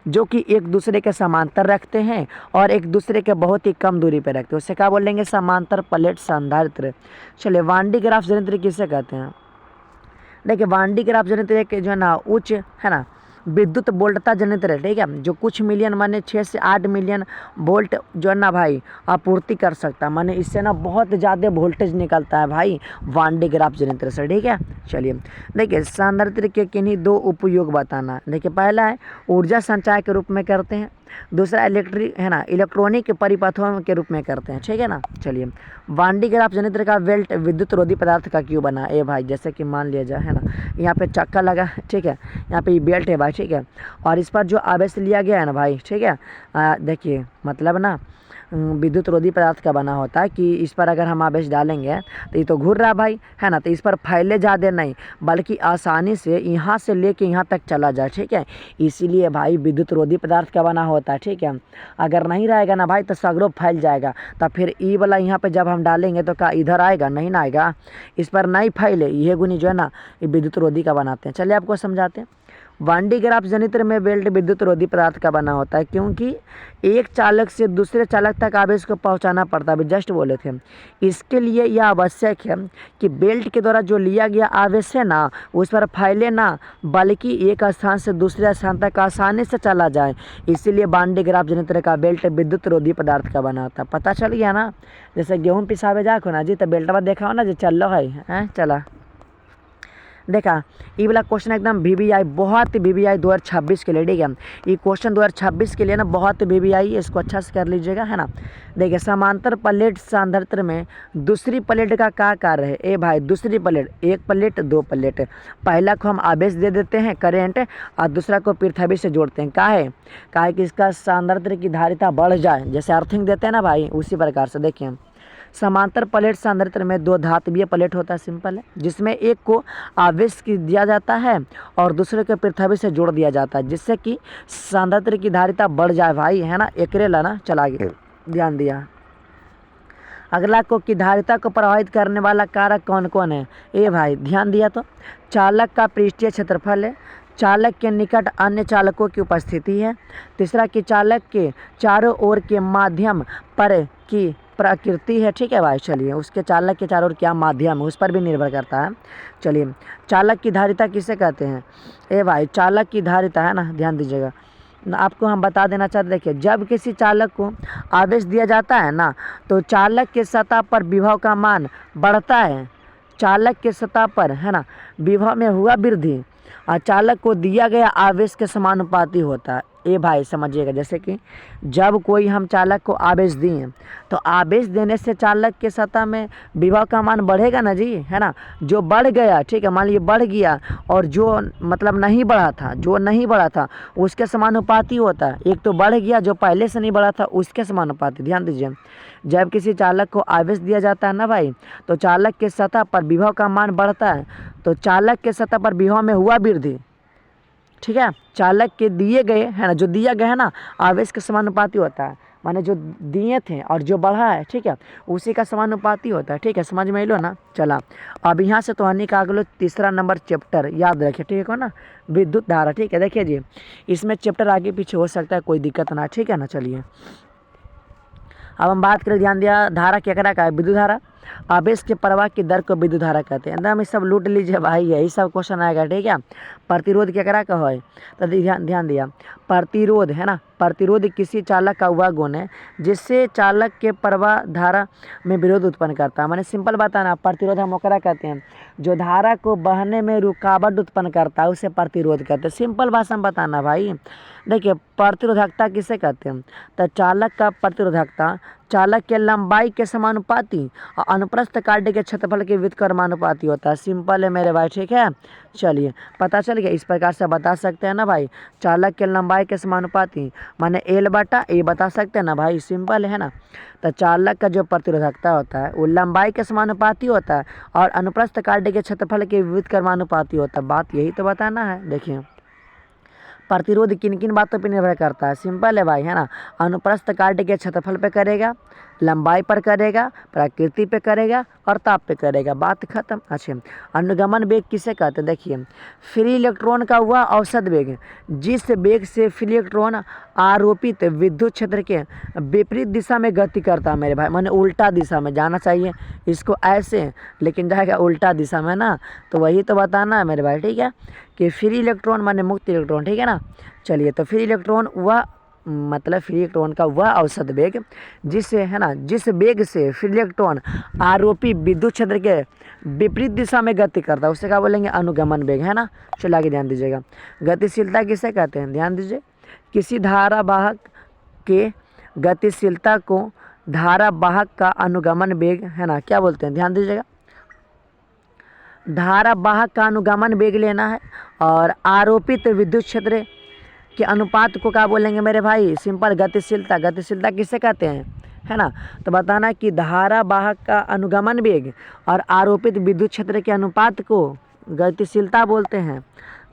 जो कि एक दूसरे के समांतर रखते हैं और एक दूसरे के बहुत ही कम दूरी पे रखते हैं, उसे क्या बोलेंगे, समांतर प्लेट संधारित्र। चलिए वान डी ग्राफ जनित्र किसे कहते हैं, देखिए वान डी ग्राफ जनित्र एक जो है ना उच्च है ना विद्युत वोल्टता जनित्र है, ठीक है, जो कुछ मिलियन माने 6 से 8 मिलियन वोल्ट जो है ना भाई आपूर्ति कर सकता है, माने इससे ना बहुत ज़्यादा वोल्टेज निकलता है भाई वान डी ग्राफ जनित्र से, ठीक है। चलिए देखिए संधारित्र के किन्हीं 2 उपयोग बताना। देखिए पहला है ऊर्जा संचय के रूप में करते हैं, दूसरा इलेक्ट्रॉनिक परिपथों के रूप में करते हैं, ठीक है ना। चलिए वान डी ग्राफ जनित्र का बेल्ट विद्युत रोधी पदार्थ का क्यों बना, ए भाई जैसे कि मान लिया जाए है ना, यहाँ पे चक्का लगा है, ठीक है, यहाँ पे बेल्ट है भाई, ठीक है, और इस पर जो आवेश लिया गया है ना भाई, ठीक है, देखिए मतलब ना विद्युत रोधी पदार्थ का बना होता है कि इस पर अगर हम आवेश डालेंगे तो ये तो घूर रहा भाई है ना, तो इस पर फैले ज़्यादा नहीं बल्कि आसानी से यहाँ से लेके यहाँ तक चला जाए, ठीक है। इसीलिए भाई विद्युत रोधी पदार्थ का बना होता है, ठीक है। अगर नहीं रहेगा ना भाई तो सगरों फैल जाएगा, तो फिर ई वाला यहाँ पे जब हम डालेंगे तो क्या इधर आएगा, नहीं ना आएगा, इस पर नहीं फैले, यह गुनी जो है ना ये विद्युत रोधी का बनाते हैं। चलिए आपको समझाते हैं। वान डी ग्राफ जनित्र में बेल्ट विद्युत रोधी पदार्थ का बना होता है क्योंकि एक चालक से दूसरे चालक तक आवेश को पहुंचाना पड़ता है, जस्ट बोले थे। इसके लिए यह आवश्यक है कि बेल्ट के द्वारा जो लिया गया आवेश है ना उस पर फैले ना बल्कि एक स्थान से दूसरे स्थान तक आसानी से चला जाए, इसीलिए वान डी ग्राफ जनित्र का बेल्ट विद्युत रोधी पदार्थ का बना होता है। पता चल गया ना, जैसे गेहूँ पिसावे जाको ना जी तो बेल्टवा देखा हो ना जो चल रहा है चला देखा। ये वाला क्वेश्चन एकदम VVI बहुत ही VVI 2026 के लिए, ठीक है। ये क्वेश्चन 2026 के लिए ना बहुत ही VVI, इसको अच्छा से कर लीजिएगा है ना। देखिए समांतर प्लेट सांद्रत्र में दूसरी प्लेट का क्या कार्य है। ए भाई दूसरी प्लेट, एक प्लेट दो प्लेट, पहला को हम आवेश दे देते हैं करेंट और दूसरा को पृथ्वी से जोड़ते हैं। का है कि इसका सांद्रत्र की धारिता बढ़ जाए, जैसे अर्थिंग देते हैं ना भाई उसी प्रकार से। देखिए समांतर प्लेट सांद्रत्र में दो धातवीय प्लेट होता है, सिंपल है, जिसमें एक को आवेश की दिया जाता है और दूसरे को पृथ्वी से जोड़ दिया जाता है जिससे कि सांद्रत्र की धारिता बढ़ जाए भाई है ना। एकरे लाना चला गया, ध्यान दिया। अगला को की धारिता को प्रभावित करने वाला कारक कौन कौन है। ए भाई ध्यान दिया तो चालक का पृष्ठीय क्षेत्रफल है, चालक के निकट अन्य चालकों की उपस्थिति है, तीसरा कि चालक के चारों ओर के माध्यम पर की प्रकृति है, ठीक है भाई। चलिए उसके चालक के चारों ओर क्या माध्यम है उस पर भी निर्भर करता है। चलिए चालक की धारिता किसे कहते हैं। ए भाई चालक की धारिता है ना, ध्यान दीजिएगा, आपको हम बता देना चाहते। देखिए जब किसी चालक को आवेश दिया जाता है ना तो चालक के सतह पर विभव का मान बढ़ता है, चालक के सतह पर है ना विभव में हुआ वृद्धि और चालक को दिया गया आवेश के समानुपाती होता है। ए भाई समझिएगा, जैसे कि जब कोई हम चालक को आवेश दिए तो आवेश देने से चालक के सतह में विभव का मान बढ़ेगा ना जी, है ना। जो बढ़ गया, ठीक है, मान लीजिए बढ़ गया और जो मतलब नहीं बढ़ा था, जो नहीं बढ़ा था उसके समानुपाती होता है। एक तो बढ़ गया जो पहले से नहीं बढ़ा था उसके समानुपाती। ध्यान दीजिए जब किसी चालक को आवेश दिया जाता है ना भाई तो चालक के सतह पर विभव का मान बढ़ता है, तो चालक के सतह पर विभव में हुआ वृद्धि, ठीक है, चालक के दिए गए है ना, जो दिया गया है ना आवेश के समानुपाती होता है, माने जो दिए थे और जो बढ़ा है, ठीक है, उसी का समानुपाती होता है। ठीक है, समझ में लो ना। चला अब यहाँ से तो हनी का अगलो तीसरा नंबर चैप्टर याद रखिए, ठीक है ना, विद्युत धारा। ठीक है, देखिए जी इसमें चैप्टर आगे पीछे हो सकता है, कोई दिक्कत ना, ठीक है ना। चलिए अब हम बात करें, ध्यान दिया, धारा क्या का है, विद्युत धारा। आवेश के प्रवाह की दर को विद्युत धारा कहते हैं। एकदम ये सब लूट लीजिए भाई, यही सब क्वेश्चन आएगा, ठीक है। प्रतिरोध क्या का है, तो ध्यान दिया, प्रतिरोध है ना, प्रतिरोध किसी चालक का वह गुण है जिससे चालक के प्रवाह धारा में विरोध उत्पन्न करता है। मैंने सिंपल बताना, प्रतिरोध हम ओकरा कहते हैं जो धारा को बहने में रुकावट उत्पन्न करता है, उसे प्रतिरोध कहते हैं। सिंपल भाषा में बताना भाई। देखिए प्रतिरोधकता किसे कहते हैं, तो चालक का प्रतिरोधकता चालक के लंबाई के समानुपाती और अनुप्रस्थ काट के क्षेत्रफल के व्युत्क्रमानुपाती होता है। सिंपल है मेरे भाई, ठीक है। चलिए पता चल गया, इस प्रकार से बता सकते हैं ना भाई, चालक के लंबाई के समानुपाती माने L/A बता सकते हैं ना भाई, सिंपल है ना। तो चालक का जो प्रतिरोधकता होता है वो लंबाई के समानुपाती होता है और अनुप्रस्थ काट के क्षेत्रफल के व्युत्क्रमानुपाती होता है। बात यही तो बताना है। देखिए प्रतिरोध किन किन बातों पर निर्भर करता है, सिंपल है भाई, है ना। अनुप्रस्थ काट के क्षेत्रफल पे करेगा, लंबाई पर करेगा, प्रकृति पे करेगा और ताप पे करेगा, बात खत्म। अच्छा अनुगमन वेग किसे कहते हैं, देखिए फ्री इलेक्ट्रॉन का वह औसत वेग जिस वेग से फ्री इलेक्ट्रॉन आरोपित विद्युत क्षेत्र के विपरीत दिशा में गति करता है मेरे भाई, माने उल्टा दिशा में जाना चाहिए इसको ऐसे, लेकिन जाएगा उल्टा दिशा में ना, तो वही तो बताना है मेरे भाई, ठीक है, कि फ्री इलेक्ट्रॉन माने मुक्त इलेक्ट्रॉन, ठीक है ना। चलिए तो फ्री इलेक्ट्रॉन वह मतलब फ्री इलेक्ट्रॉन का वह औसत वेग जिससे है ना, जिस वेग से फ्री इलेक्ट्रॉन आरोपी विद्युत क्षेत्र के विपरीत दिशा में गति करता है उसे क्या बोलेंगे, अनुगमन वेग, है ना। चलो आगे ध्यान दीजिएगा, गतिशीलता किसे कहते हैं, ध्यान दीजिए, किसी धारावाहक के गतिशीलता को धारावाहक का अनुगमन वेग है ना क्या बोलते हैं, ध्यान दीजिएगा, धारावाहक का अनुगमन वेग लेना है और आरोपित विद्युत क्षेत्र के अनुपात को क्या बोलेंगे मेरे भाई, सिंपल गतिशीलता। गतिशीलता किसे कहते हैं, है ना। तो बताना कि धारा वाहक का अनुगमन वेग और आरोपित विद्युत क्षेत्र के अनुपात को गतिशीलता बोलते हैं।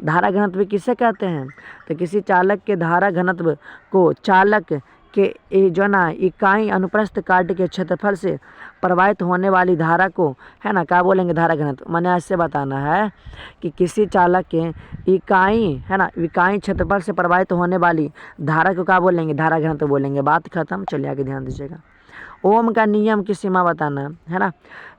धारा घनत्व किसे कहते हैं? तो किसी चालक के धारा घनत्व को चालक के जो है ना इकाई अनुप्रस्थ काट के क्षेत्रफल से प्रवाहित होने वाली धारा को, है ना, क्या बोलेंगे? धारा घनत्व। मैंने ऐसे बताना है कि किसी चालक के इकाई, है ना, इकाई क्षेत्रफल से प्रवाहित होने वाली धारा को क्या बोलेंगे? धारा घनत्व बोलेंगे। बात खत्म। चलिए आगे ध्यान दीजिएगा। ओम का नियम की सीमा बताना है ना।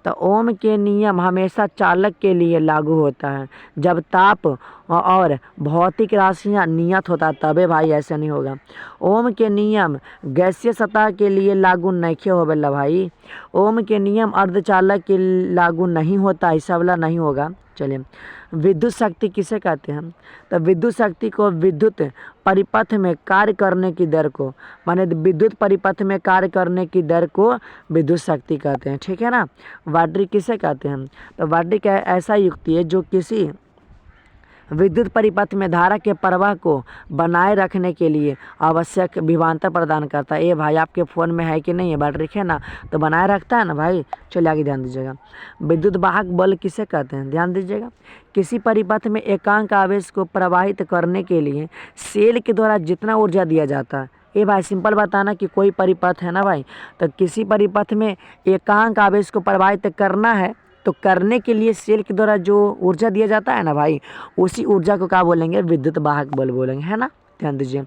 तो ओम के नियम हमेशा चालक के लिए लागू होता है। जब ताप और भौतिक राशियां नियत होता है तबे भाई, ऐसा नहीं होगा। ओम के नियम गैसीय सतह के लिए लागू नहीं होवेला भाई। ओम के नियम अर्धचालक के लागू नहीं होता, ऐसा वाला नहीं होगा। चलिए, विद्युत शक्ति किसे कहते हैं? तो विद्युत शक्ति को विद्युत परिपथ में कार्य करने की दर को, माने विद्युत परिपथ में कार्य करने की दर को विद्युत शक्ति कहते हैं। ठीक है ना। वाट्री किसे कहते हैं? तो वाट्री का ऐसा युक्ति है जो किसी विद्युत परिपथ में धारा के प्रवाह को बनाए रखने के लिए आवश्यक विभवांतर प्रदान करता है। ये भाई आपके फ़ोन में है कि नहीं है? बैटरी है ना, तो बनाए रखता है ना भाई। चलिए आगे ध्यान दीजिएगा। विद्युत वाहक बल किसे कहते हैं? ध्यान दीजिएगा। किसी परिपथ में एकांक आवेश को प्रवाहित करने के लिए सेल के द्वारा जितना ऊर्जा दिया जाता है, ये भाई सिंपल बताना कि कोई परिपथ है ना भाई, तो किसी परिपथ में एकांक आवेश को प्रवाहित करना है तो करने के लिए सेल के द्वारा जो ऊर्जा दिया जाता है ना भाई, उसी ऊर्जा को क्या बोलेंगे? विद्युत वाहक बल बोलेंगे, है ना। ध्यान दीजिए।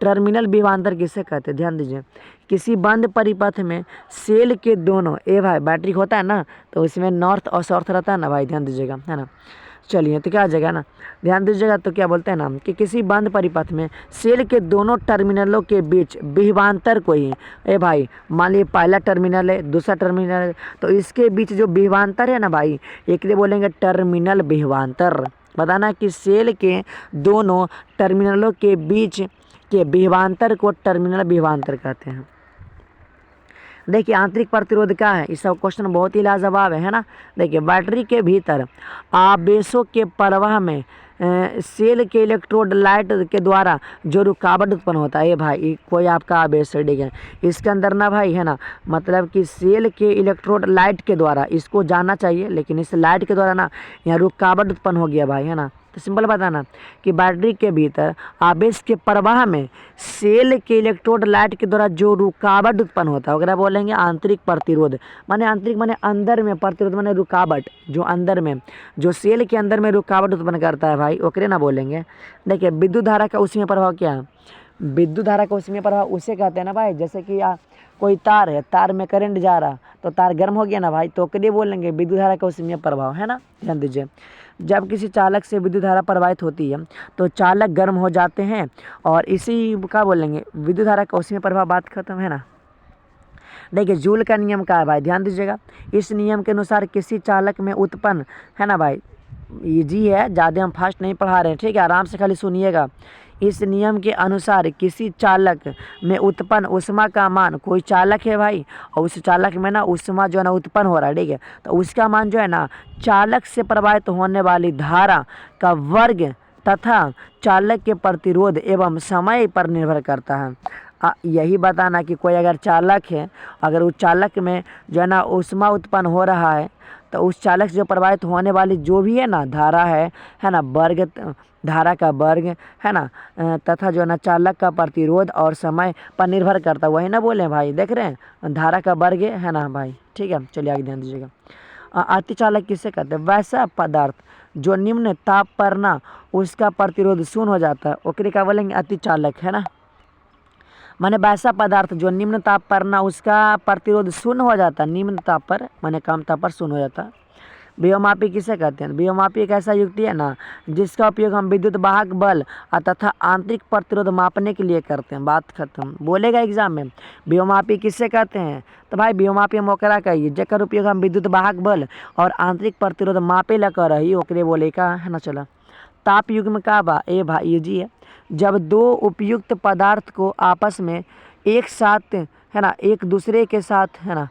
टर्मिनल विभवांतर किसे कहते हैं? ध्यान दीजिए। किसी बंद परिपथ में सेल के दोनों, ए भाई बैटरी होता है ना, तो इसमें नॉर्थ और साउथ रहता है ना भाई, ध्यान दीजिएगा, है ना। चलिए, तो क्या आ जाएगा ना, ध्यान दीजिएगा। तो क्या बोलते हैं ना कि किसी बंद परिपथ में सेल के दोनों टर्मिनलों के बीच विभवांतर को ही, ए भाई मान लीजिए पहला टर्मिनल है, दूसरा टर्मिनल है, तो इसके बीच जो विभवांतर है ना भाई, एक लिए बोलेंगे टर्मिनल विभवांतर। बताना कि सेल के दोनों टर्मिनलों के बीच के विभवांतर को टर्मिनल विभवांतर कहते हैं। देखिए, आंतरिक प्रतिरोध क्या है? इस सब क्वेश्चन बहुत ही लाजवाब है ना। देखिए, बैटरी के भीतर आवेशों के प्रवाह में सेल के इलेक्ट्रोड लाइट के द्वारा जो रुकावट उत्पन्न होता है, ये भाई कोई आपका आवेश है, ठीक है, इसके अंदर ना भाई, है ना, मतलब कि सेल के इलेक्ट्रोड लाइट के द्वारा, इसको जानना चाहिए, लेकिन इस लाइट के द्वारा ना यहाँ रुकावट उत्पन्न हो गया भाई, है ना। तो सिंपल बताना कि बैटरी के भीतर आवेश के प्रवाह में सेल के इलेक्ट्रोड लाइट के द्वारा जो रुकावट उत्पन्न होता है वगैरह बोलेंगे आंतरिक प्रतिरोध। माने आंतरिक माने अंदर में, प्रतिरोध माने रुकावट, जो अंदर में, जो सेल के अंदर में रुकावट उत्पन्न करता है भाई, ओकरे ना बोलेंगे। देखिए, विद्युत धारा का उसमें प्रभाव क्या है? विद्युत धारा का उसमें प्रभाव उसे कहते हैं ना भाई, जैसे कि कोई तार है, तार में करंट जा रहा तो तार गर्म हो गया ना भाई, तो ओकरे बोलेंगे विद्युत धारा का उसमें प्रभाव, है ना। ध्यान दीजिए। जब किसी चालक से विद्युत धारा प्रवाहित होती है तो चालक गर्म हो जाते हैं, और इसी का बोलेंगे विद्युत धारा का उसमें प्रभाव। बात खत्म, है ना। देखिए, जूल का नियम क्या है भाई? ध्यान दीजिएगा। इस नियम के अनुसार किसी चालक में उत्पन्न, है ना भाई, ईजी है, ज़्यादा हम फास्ट नहीं पढ़ा रहे हैं, ठीक है, आराम से खाली सुनिएगा। इस नियम के अनुसार किसी चालक में उत्पन्न ऊष्मा का मान, कोई चालक है भाई और उस चालक में ना ऊष्मा जो है ना उत्पन्न हो रहा है, ठीक है, तो उसका मान जो है ना चालक से प्रवाहित होने वाली धारा का वर्ग तथा चालक के प्रतिरोध एवं समय पर निर्भर करता है। यही बताना कि कोई अगर चालक है, अगर उस चालक में जो है ना ऊष्मा उत्पन्न हो रहा है, तो उस चालक से जो प्रवाहित होने वाली जो भी है ना धारा है ना, वर्ग, धारा का वर्ग, है ना, तथा जो है ना चालक का प्रतिरोध और समय पर निर्भर करता है। वही ना बोले भाई, देख रहे हैं, धारा का वर्ग है ना भाई, ठीक है। चलिए आगे ध्यान दीजिएगा। अतिचालक किसे कहते हैं? वैसा पदार्थ जो निम्न ताप पर ना उसका प्रतिरोध शून्य हो जाता है, ओकरे का बोलेंगे अतिचालक, है ना। माने वैसा पदार्थ जो निम्न ताप पर ना उसका प्रतिरोध शून्य हो जाता है, निम्न ताप पर माने कम ताप पर शून्य हो जाता है। व्योमापी किसे कहते हैं? व्योमापी एक ऐसा युक्ति है ना जिसका उपयोग हम विद्युत वाहक बल तथा आंतरिक प्रतिरोध मापने के लिए करते हैं। बात खत्म। बोलेगा एग्जाम में व्योमापी किसे कहते हैं? तो भाई व्योमापी हम ओकरा कहिए जेकर उपयोग हम विद्युत वाहक बल और आंतरिक प्रतिरोध मापे ला कर रही, ओकरे बोले का, है ना। चला, ताप युग्म का बा, ए भाई ये जी है, जब दो उपयुक्त पदार्थ को आपस में एक साथ, है ना, एक दूसरे के साथ, है ना,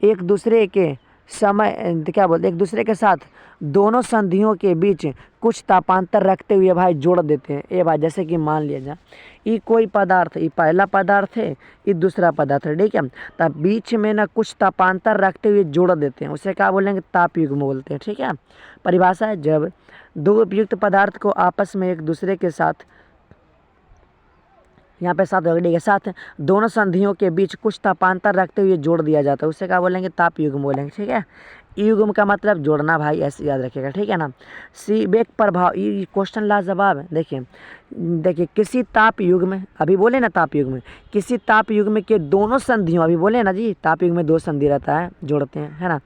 एक दूसरे के समय क्या बोलते हैं, एक दूसरे के साथ दोनों संधियों के बीच कुछ तापांतर रखते हुए भाई जोड़ देते हैं। ये भाई जैसे कि मान लिया जाए ये कोई पदार्थ, ये पहला पदार्थ है, ये दूसरा पदार्थ है, ठीक है। तब बीच में ना कुछ तापांतर रखते हुए जोड़ देते हैं, उसे क्या बोलेंगे, ताप युग्म बोलते हैं, ठीक है। परिभाषा है, जब दो उपयुक्त पदार्थ को आपस में एक दूसरे के साथ, यहाँ पे साथ रगड़ी के साथ दोनों संधियों के बीच कुछ तापांतर रखते हुए जोड़ दिया जाता है, उसे क्या बोलेंगे, ताप युग्म बोलेंगे, ठीक है। युग्म का मतलब जोड़ना भाई, ऐसे याद रखिएगा, ठीक है ना। सी वेग प्रभाव, ये क्वेश्चन लाजवाब है। देखिए देखिए किसी ताप युग्म, अभी बोले ना ताप युग्म, किसी ताप युग्म के दोनों संधियों, अभी बोले ना जी ताप युग्म में दो संधि रहता है, जोड़ते हैं, है ना।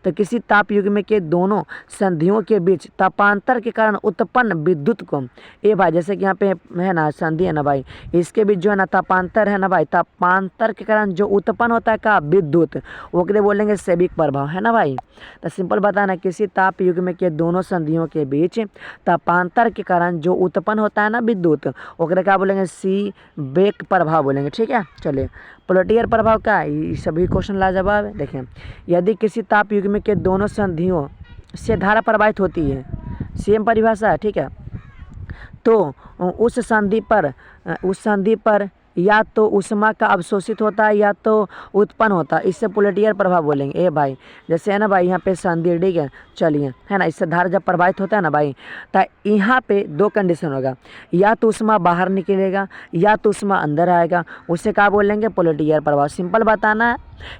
तो किसी ताप युग्म के दोनों संधियों के बीच तापांतर के कारण उत्पन्न विद्युत को, ये भाई जैसे कि यहाँ पे है ना संधि है ना भाई, इसके बीच जो है ना तापांतर है ना भाई, तापांतर के कारण जो उत्पन्न होता है का विद्युत, वो के बोलेंगे सेविक प्रभाव, है ना भाई। तो सिंपल बताना, किसी ताप युग्म के दोनों संधियों के बीच तापांतर के कारण जो उत्पन्न होता है ना विद्युत, ओकरे क्या बोलेंगे, सी वेग प्रभाव बोलेंगे, ठीक है। चलिए पेल्टियर प्रभाव क्या है, ये सभी क्वेश्चन लाजवाब है। देखें, यदि किसी ताप युग्म के दोनों संधियों से धारा प्रवाहित होती है, सेम परिभाषा है, ठीक है, तो उस संधि पर या तो ऊष्मा का अवशोषित होता है या तो उत्पन्न होता है, इससे पेल्टियर प्रभाव बोलेंगे। ए भाई जैसे है ना भाई, यहाँ पे संधि, ठीक है, चलिए, है ना, इससे धारा जब प्रवाहित होता है ना भाई, तो यहाँ पे दो कंडीशन होगा, या तो ऊष्मा बाहर निकलेगा या तो ऊष्मा अंदर आएगा, उसे क्या बोलेंगे, पेल्टियर प्रभाव। सिंपल बताना है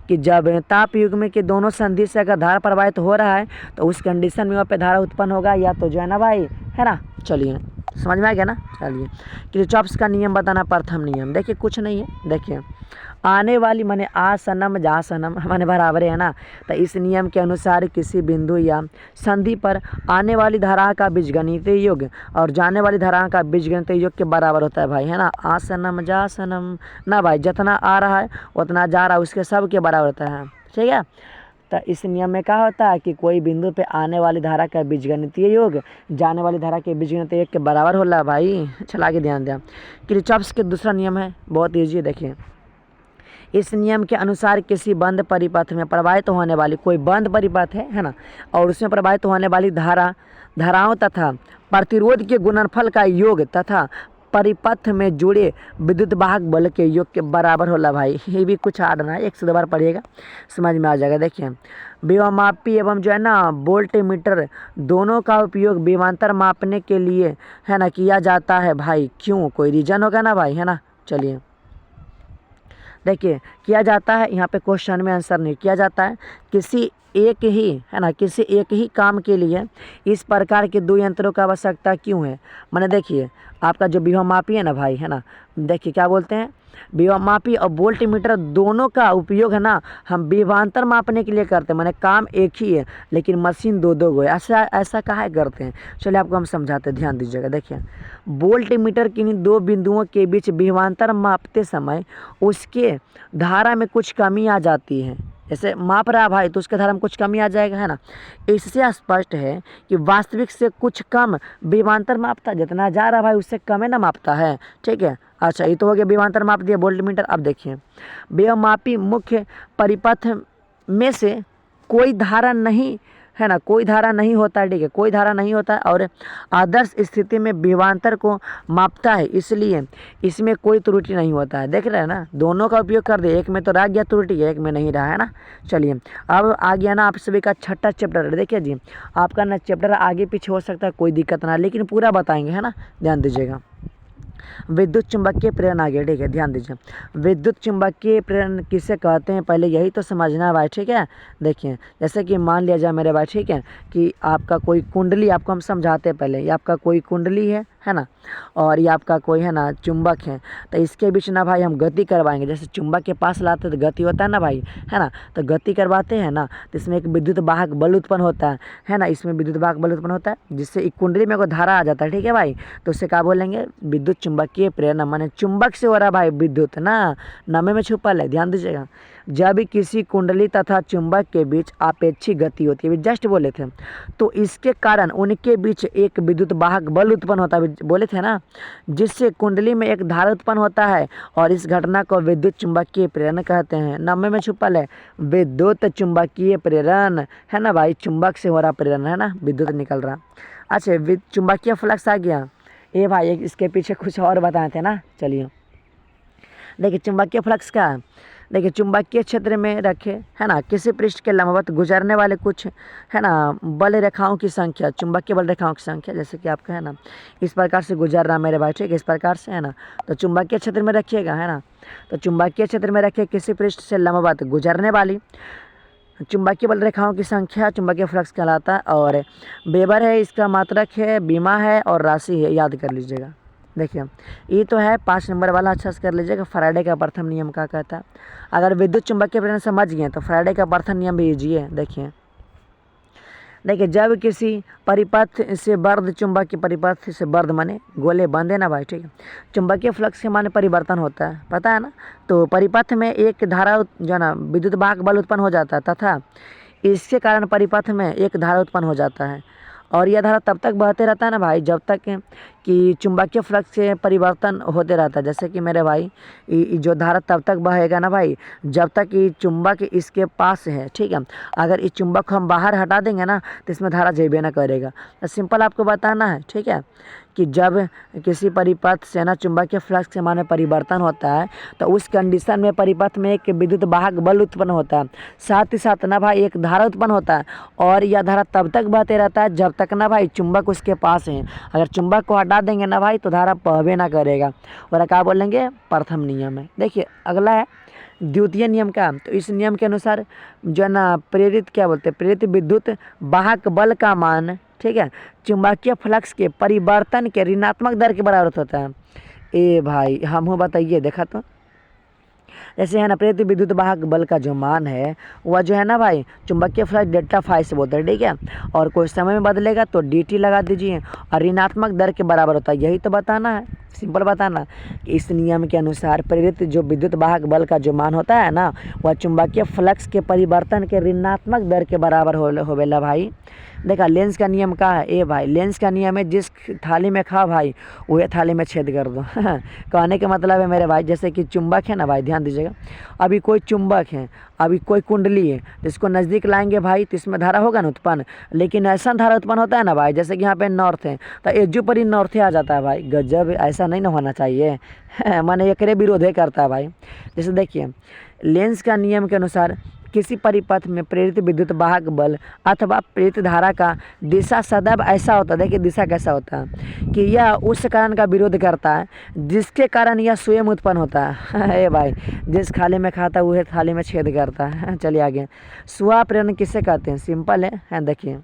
कि जब ताप युग्म के दोनों संधि से अगर धारा प्रवाहित हो रहा है तो उस कंडीशन में वहाँ पे धारा उत्पन्न होगा, या तो जो है ना भाई, है ना। चलिए समझ में आ गया ना। चलिए किरचॉफ्स का नियम बताना, प्रथम नियम। देखिए कुछ नहीं है, देखिए आने वाली माने आ सनम जा सनम माने बराबर है ना। तो इस नियम के अनुसार किसी बिंदु या संधि पर आने वाली धारा का बीजगणितीय योग और जाने वाली धारा का बीजगणितीय योग के बराबर होता है भाई, है ना। आ सनम जा सनम ना भाई, जितना आ रहा है उतना जा रहा है, उसके सब के बराबर होता है, ठीक है। तो इस नियम में क्या होता है कि कोई बिंदु पे आने वाली धारा का बीजगणितीय योग जाने वाली धारा के बीजगणितीय योग के बराबर होला भाई। चला के ध्यान दें, किरचॉफ्स के दूसरा नियम है, बहुत ईजी है। देखिए इस नियम के अनुसार किसी बंद परिपथ में प्रवाहित होने वाली, कोई बंद परिपथ है ना, और उसमें प्रवाहित होने वाली धाराओं तथा प्रतिरोध के गुणनफल का योग तथा परिपथ में जुड़े विद्युत वाहक बल के योग के बराबर होला भाई। ये भी कुछ हार्ड ना है, एक से दो बार पढ़िएगा समझ में आ जाएगा। देखिए विभवमापी एवं जो है ना वोल्टमीटर दोनों का उपयोग विभवांतर मापने के लिए है ना किया जाता है भाई। क्यों, कोई रीजन होगा ना भाई, है ना। चलिए देखिए किया जाता है, यहाँ पे क्वेश्चन में आंसर नहीं किया जाता है, किसी एक ही, है ना, किसी एक ही काम के लिए इस प्रकार के दो यंत्रों का आवश्यकता क्यों है। मैंने देखिए आपका जो विभवमापी है ना भाई, है ना, देखिए क्या बोलते हैं, विभवमापी और वोल्टमीटर दोनों का उपयोग है ना हम विभवांतर मापने के लिए करते हैं। मैंने काम एक ही है लेकिन मशीन दो दो गो है, ऐसा काहे करते हैं, चलिए आपको हम समझाते हैं, ध्यान दीजिएगा। देखिए वोल्टमीटर किन्हीं दो बिंदुओं के बीच विभवांतर मापते समय उसके धारा में कुछ कमी आ जाती है, जैसे माप रहा भाई तो उसके धारा में कुछ कमी आ जाएगा, है ना। इससे स्पष्ट है कि वास्तविक से कुछ कम विभवांतर मापता है, जितना जा रहा भाई उससे कम है ना मापता है, ठीक है। अच्छा ये तो हो गया विभवांतर माप दिया वोल्टमीटर। अब देखिए विभवमापी मुख्य परिपथ में से कोई धारा नहीं, है ना, कोई धारा नहीं होता है, ठीक है, कोई धारा नहीं होता है और आदर्श स्थिति में विभवांतर को मापता है, इसलिए इसमें कोई त्रुटि नहीं होता है। देख रहे हैं ना, दोनों का उपयोग कर दे, एक में तो रह गया त्रुटि, एक में नहीं रहा, है ना। चलिए अब आ गया ना आप सभी का छठा चैप्टर। देखिए जी आपका ना चैप्टर आगे पीछे हो सकता है, कोई दिक्कत ना, लेकिन पूरा बताएंगे, है ना, ध्यान दीजिएगा। विद्युत चुंबकीय प्रेरण आ गया, ठीक है, ध्यान दीजिए। विद्युत चुंबकीय प्रेरण किसे कहते हैं पहले यही तो समझना है भाई, ठीक है। देखिए जैसे कि मान लिया जाए मेरे भाई, ठीक है, कि आपका कोई कुंडली, आपको हम समझाते हैं पहले, ये आपका कोई कुंडली है ना, और ये आपका कोई है ना चुंबक है, तो इसके बीच ना भाई हम गति करवाएंगे। जैसे चुंबक के पास लाते तो गति होता है ना भाई, है ना, तो गति करवाते हैं ना, तो इसमें एक विद्युत वाहक बल उत्पन्न होता है ना, इसमें विद्युत वाहक बल उत्पन्न होता है जिससे एक कुंडली में कोई धारा आ जाता है, ठीक है भाई, तो उससे क्या बोलेंगे, विद्युत चुंबकीय प्रेरण। माने चुंबक से हो रहा है भाई विद्युत ना, नामे में छुपल है, ध्यान दीजिएगा। जब भी किसी कुंडली तथा चुंबक के बीच आपेक्षिक गति होती है, जस्ट बोले थे, तो इसके कारण उनके बीच एक विद्युत वाहक बल उत्पन्न होता है, बोले थे ना, जिससे कुंडली में एक धारा उत्पन्न होता है और इस घटना को विद्युत चुंबकीय प्रेरण कहते हैं। नब्बे में छुपल है विद्युत चुंबकीय प्रेरण, है ना भाई, चुंबक से हो रहा प्रेरण, है ना, विद्युत निकल रहा। अच्छा, चुंबकीय फ्लक्स आ गया। ये भाई इसके पीछे कुछ और बताए थे ना, चलिए देखिए चुंबकीय फ्लक्स का। देखिए चुंबकीय क्षेत्र में रखे, है ना, किसी पृष्ठ के लंबवत गुजरने वाले कुछ, है ना, बल रेखाओं की संख्या, चुंबकीय बल रेखाओं की संख्या, जैसे कि आपका है ना इस प्रकार से गुजर रहा मेरे भाई, ठीक है, इस प्रकार से, है ना, तो चुंबकीय क्षेत्र में रखिएगा, है ना, तो चुंबकीय क्षेत्र में रखिए किसी पृष्ठ से लंबवत गुजरने वाली चुंबकीय बल रेखाओं की संख्या चुंबकीय फ्लक्स कहलाता है। और वेबर है, इसका मात्रक है, बीमा है और राशि है, याद कर लीजिएगा। देखिए ये तो है 5 नंबर वाला, अच्छा से कर लीजिएगा। फैराडे का प्रथम नियम क्या कहता है। अगर विद्युत चुंबकीय प्रेरण समझ गए तो फैराडे का प्रथम नियम भी ईजी है। देखिए जब किसी परिपथ से बर्द चुंबकीय परिपथ से बर्द माने गोले बंद है ना भाई, ठीक है, चुंबकीय फ्लक्स के माने परिवर्तन होता है, पता है ना। तो परिपथ में एक धारा जो ना विद्युत वाहक बल उत्पन्न हो जाता है तथा इसके कारण परिपथ में एक धारा उत्पन्न हो जाता है और यह धारा तब तक बहते रहता है ना भाई जब तक कि चुंबकीय फ्लक्स से परिवर्तन होते रहता है। जैसे कि मेरे भाई जो धारा तब तक बहेगा ना भाई जब तक ये चुंबक इसके पास है, ठीक है। अगर इस चुंबक को हम बाहर हटा देंगे ना तो इसमें धारा जेबे ना करेगा। तो सिंपल आपको बताना है, ठीक है, कि जब किसी परिपथ से ना चुंबकीय फ्लक्स के माने परिवर्तन होता है तो उस कंडीशन में परिपथ में एक विद्युत वाहक बल उत्पन्न होता है, साथ ही साथ ना भाई एक धारा उत्पन्न होता है और यह धारा तब तक बहते रहता है जब तक ना भाई चुंबक उसके पास है। अगर चुंबक को हटा देंगे ना भाई तो धारा बहबे ना करेगा। और क्या बोलेंगे, प्रथम नियम है। देखिए अगला है द्वितीय नियम का। तो इस नियम के अनुसार जो है ना प्रेरित क्या बोलते हैं, प्रेरित विद्युत वाहक बल का मान, ठीक है, चुंबकीय फ्लक्स के परिवर्तन के ऋणात्मक दर के बराबर होता है। ए भाई हम हो बताइए, देखा तो जैसे है ना प्रेरित विद्युत वाहक बल का जो मान है वह जो है ना भाई चुंबकीय फ्लक्स डेल्टा फाई से बोलते हैं, ठीक है, और कोई समय में बदलेगा तो dt लगा दीजिए और ऋणात्मक दर के बराबर होता है। यही तो बताना है, सिंपल बताना कि इस नियम के अनुसार प्रेरित जो विद्युत वाहक बल का जो मान होता है ना वह चुंबकीय फ्लक्स के परिवर्तन के ऋणात्मक दर के बराबर होवेला भाई। देखा लेंस का नियम का है। ए भाई लेंस का नियम है जिस थाली में खा भाई वही थाली में छेद कर दो कहने का मतलब है मेरे भाई जैसे कि चुंबक है ना भाई, ध्यान दीजिएगा, अभी कोई चुंबक है, अभी कोई कुंडली है, जिसको नज़दीक लाएंगे भाई तो इसमें धारा होगा ना उत्पन्न, लेकिन ऐसा धारा उत्पन्न होता है ना भाई जैसे कि यहाँ पे नॉर्थ है तो एजू पर ही नॉर्थ आ जाता है भाई। गजब, ऐसा नहीं ना होना चाहिए माने एकरे विरोध करता है भाई। जैसे देखिए लेंस का नियम के अनुसार किसी परिपथ में प्रेरित विद्युत वाहक बल अथवा प्रेरित धारा का दिशा सदैव ऐसा होता है। देखिए दिशा कैसा होता है कि यह उस कारण का विरोध करता है जिसके कारण यह स्वयं उत्पन्न होता है। ए भाई जिस थाली में खाता है वह थाली में छेद करता है। चलिए आगे, स्वाप्रेरण किसे कहते हैं, सिंपल है देखिए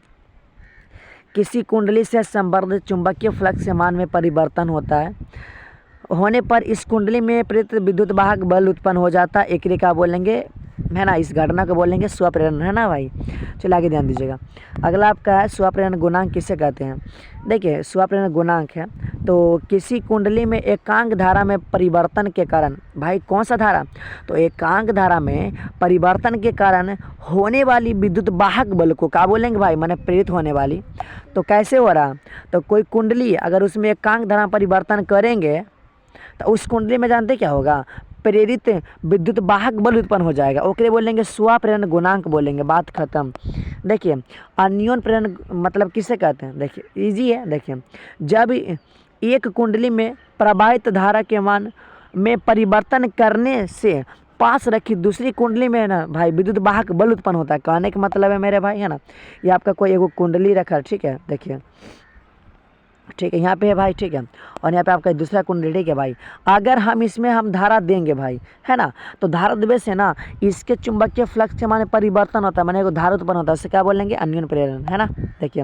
किसी कुंडली से संबद्ध चुंबकीय फ्लक्स के मान में परिवर्तन होने पर इस कुंडली में प्रेरित विद्युत वाहक बल उत्पन्न हो जाता है। एकरे का बोलेंगे, है ना, इस घटना को बोलेंगे स्वप्रेरण, है ना भाई। चलिए आगे ध्यान दीजिएगा। अगला आपका है स्वप्रेरण गुणांक किसे कहते हैं। देखिए स्वप्रेरण गुणांक है तो किसी कुंडली में एकांक धारा में परिवर्तन के कारण, भाई कौन सा धारा, तो एकांक धारा में परिवर्तन के कारण होने वाली विद्युत वाहक बल को क्या बोलेंगे भाई, माने प्रेरित होने वाली। तो कैसे हो रहा, तो कोई कुंडली अगर उसमें एकांक धारा परिवर्तन करेंगे तो उस कुंडली में जानते क्या होगा, प्रेरित विद्युत वाहक बल उत्पन्न हो जाएगा। ओकरे बोलेंगे स्वप्रेरण गुणांक बोलेंगे, बात खत्म। देखिए अन्योन प्रेरण मतलब किसे कहते हैं, देखिए इजी है। देखिए जब एक कुंडली में प्रवाहित धारा के मान में परिवर्तन करने से पास रखी दूसरी कुंडली में ना भाई विद्युत वाहक बल उत्पन्न होता है। कहने का मतलब है मेरे भाई, है ना, ये आपका कोई एगो कुंडली रखा है, ठीक है, देखिए ठीक है, यहाँ पे है भाई, ठीक है, और यहाँ पे आपका दूसरा कुंडली, ठीक है भाई। अगर हम इसमें हम धारा देंगे भाई, है ना, तो धारा देवे से ना इसके चुंबकीय फ्लक्स के माने परिवर्तन होता है, माने एगो धारा उत्पन्न होता है, उससे क्या बोलेंगे अन्योन प्रेरण, है ना। देखिए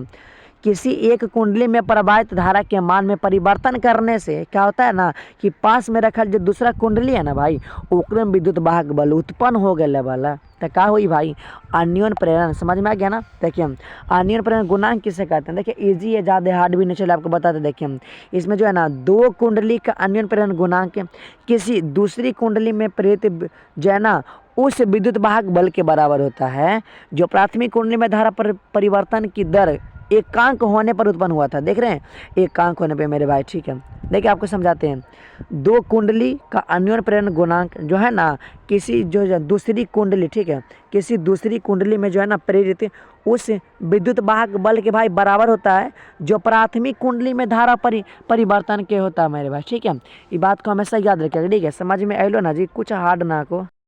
किसी एक कुंडली में प्रवाहित धारा के मान में परिवर्तन करने से क्या होता है ना कि पास में रखल जो दूसरा कुंडली है ना भाई, ओकरे में विद्युत वाहक बल उत्पन्न हो गए वाला। तो क्या हुई भाई, अन्योन प्रेरण। समझ में आ गया ना। देखिए हम अन्योन प्रेरण गुणांक किसे कहते हैं, देखिए इजी है, ज़्यादा हार्ड भी नहीं, चलो आपको बताते। देखिए हम इसमें जो है ना दो कुंडली का अन्योन प्रेरण गुणांक किसी दूसरी कुंडली में प्रेरित जो है ना उस विद्युत वाहक बल के बराबर होता है जो प्राथमिक कुंडली में धारा परिवर्तन की दर एकांक होने पर उत्पन्न हुआ था। देख रहे हैं, एकांक होने पे मेरे भाई, ठीक है। देखिए आपको समझाते हैं। दो कुंडली का अन्योन प्रेरण गुणांक जो है ना किसी जो दूसरी कुंडली, ठीक है, किसी दूसरी कुंडली में जो है ना प्रेरित उस विद्युत वाहक बल के भाई बराबर होता है जो प्राथमिक कुंडली में धारा परिवर्तन के होता है मेरे भाई, ठीक है। ये बात को हमेशा याद रखिएगा, ठीक है। समझ में आइलो ना जी, कुछ हार्ड ना को।